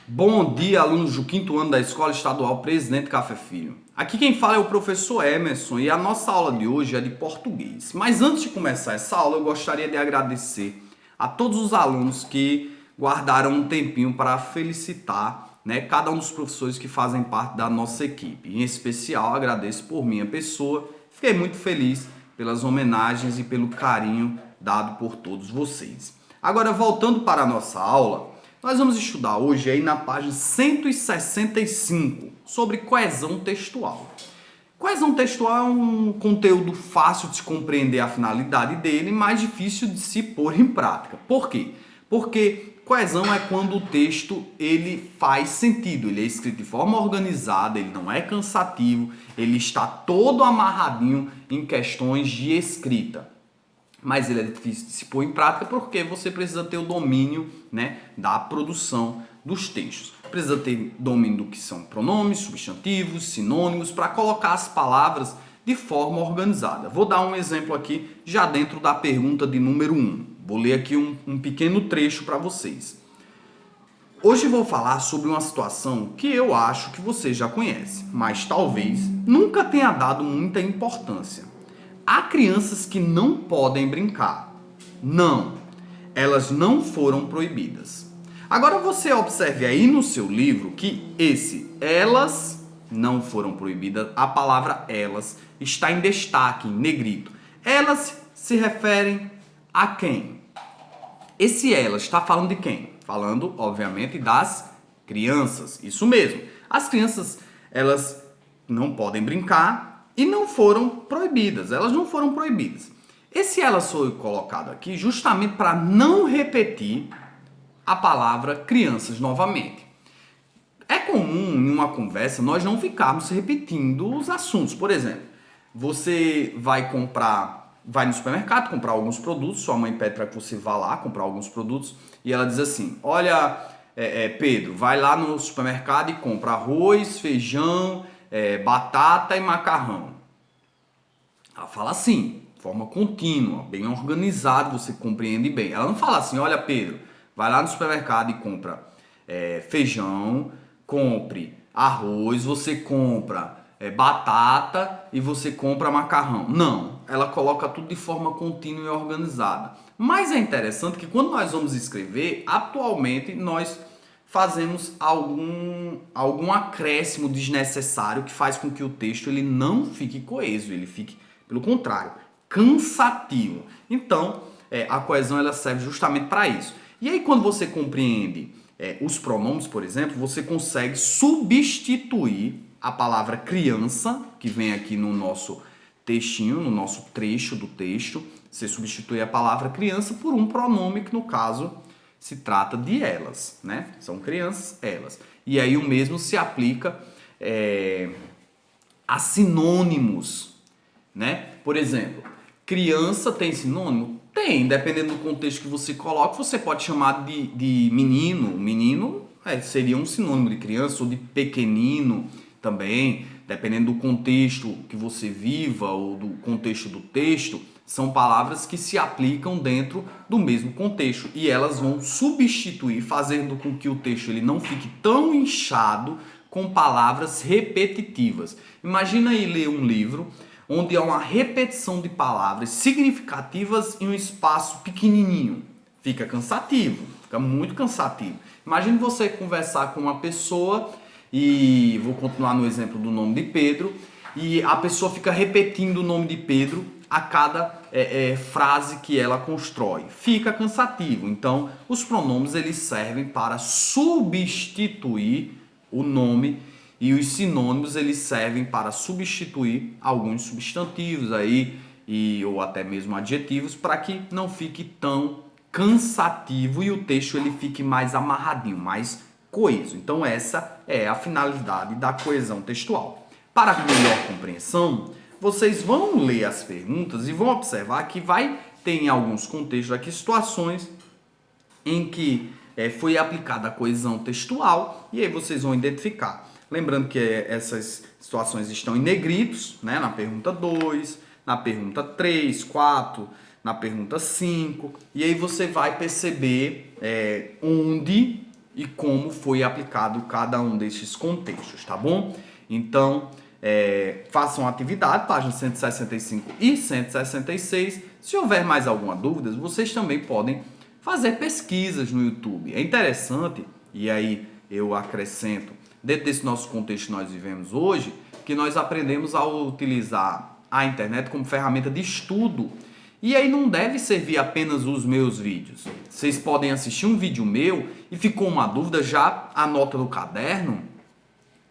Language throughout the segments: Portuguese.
Bom dia, alunos do quinto ano da Escola Estadual Presidente Café Filho. Aqui quem fala é o professor Emerson e a nossa aula de hoje é de português. Mas antes de começar essa aula, eu gostaria de agradecer a todos os alunos que guardaram um tempinho para felicitar, cada um dos professores que fazem parte da nossa equipe. Em especial, agradeço por minha pessoa. Fiquei muito feliz pelas homenagens e pelo carinho dado por todos vocês. Agora, voltando para a nossa aula, nós vamos estudar hoje aí na página 165 sobre coesão textual. Coesão textual é um conteúdo fácil de se compreender a finalidade dele, mas difícil de se pôr em prática. Por quê? Porque coesão é quando o texto ele faz sentido, ele é escrito de forma organizada, ele não é cansativo, ele está todo amarradinho em questões de escrita. Mas ele é difícil de se pôr em prática porque você precisa ter o domínio, da produção dos textos. Precisa ter domínio do que são pronomes, substantivos, sinônimos, para colocar as palavras de forma organizada. Vou dar um exemplo aqui já dentro da pergunta de número 1. Vou ler aqui um pequeno trecho para vocês. Hoje vou falar sobre uma situação que eu acho que você já conhece, mas talvez nunca tenha dado muita importância. Há crianças que não podem brincar. Não, elas não foram proibidas. Agora você observe aí no seu livro que elas não foram proibidas, a palavra elas está em destaque, em negrito. Elas se referem a quem? Esse elas está falando de quem? Falando, obviamente, das crianças. Isso mesmo. As crianças, elas não podem brincar e não foram proibidas. Elas não foram proibidas. Esse elas foi colocado aqui justamente para não repetir a palavra crianças novamente. É comum em uma conversa nós não ficarmos repetindo os assuntos. Por exemplo, você vai no supermercado comprar alguns produtos, sua mãe pede para que você vá lá comprar alguns produtos e ela diz assim: olha, Pedro, vai lá no supermercado e compra arroz, feijão, batata e macarrão. Ela fala assim, de forma contínua, bem organizada, você compreende bem. Ela não fala assim: olha, Pedro, vai lá no supermercado e compra feijão, compre arroz, você compra batata e você compra macarrão. Não, ela coloca tudo de forma contínua e organizada. Mas é interessante que quando nós vamos escrever, atualmente nós fazemos algum acréscimo desnecessário que faz com que o texto ele não fique coeso, ele fique, pelo contrário, cansativo. Então, a coesão ela serve justamente para isso. E aí, quando você compreende os pronomes, por exemplo, você consegue substituir a palavra criança, que vem aqui no nosso textinho, no nosso trecho do texto, você substitui a palavra criança por um pronome que, no caso, se trata de elas, São crianças, elas. E aí o mesmo se aplica a sinônimos, Por exemplo, criança tem sinônimo? Tem, dependendo do contexto que você coloca, você pode chamar de menino. Menino seria um sinônimo de criança, ou de pequenino também, dependendo do contexto que você viva ou do contexto do texto, são palavras que se aplicam dentro do mesmo contexto e elas vão substituir, fazendo com que o texto ele não fique tão inchado com palavras repetitivas. Imagina aí ler um livro onde há uma repetição de palavras significativas em um espaço pequenininho. Fica cansativo, fica muito cansativo. Imagine você conversar com uma pessoa, e vou continuar no exemplo do nome de Pedro, e a pessoa fica repetindo o nome de Pedro a cada frase que ela constrói. Fica cansativo. Então, os pronomes eles servem para substituir o nome e os sinônimos eles servem para substituir alguns substantivos aí ou até mesmo adjetivos para que não fique tão cansativo e o texto ele fique mais amarradinho, mais coeso. Então essa é a finalidade da coesão textual. Para melhor compreensão, vocês vão ler as perguntas e vão observar que vai ter em alguns contextos aqui situações em que foi aplicada a coesão textual e aí vocês vão identificar. Lembrando que essas situações estão em negritos, na pergunta 2, na pergunta 3, 4, na pergunta 5. E aí você vai perceber onde e como foi aplicado cada um desses contextos, tá bom? Então, façam atividade, página 165 e 166. Se houver mais alguma dúvida, vocês também podem fazer pesquisas no YouTube. É interessante, e aí eu acrescento, dentro desse nosso contexto que nós vivemos hoje, que nós aprendemos a utilizar a internet como ferramenta de estudo. E aí não deve servir apenas os meus vídeos. Vocês podem assistir um vídeo meu e ficou uma dúvida, já anota no caderno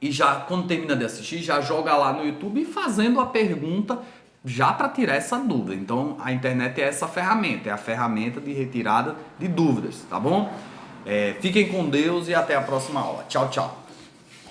e já, quando termina de assistir, já joga lá no YouTube fazendo a pergunta já para tirar essa dúvida. Então a internet é essa ferramenta, é a ferramenta de retirada de dúvidas, tá bom? Fiquem com Deus e até a próxima aula. Tchau, tchau.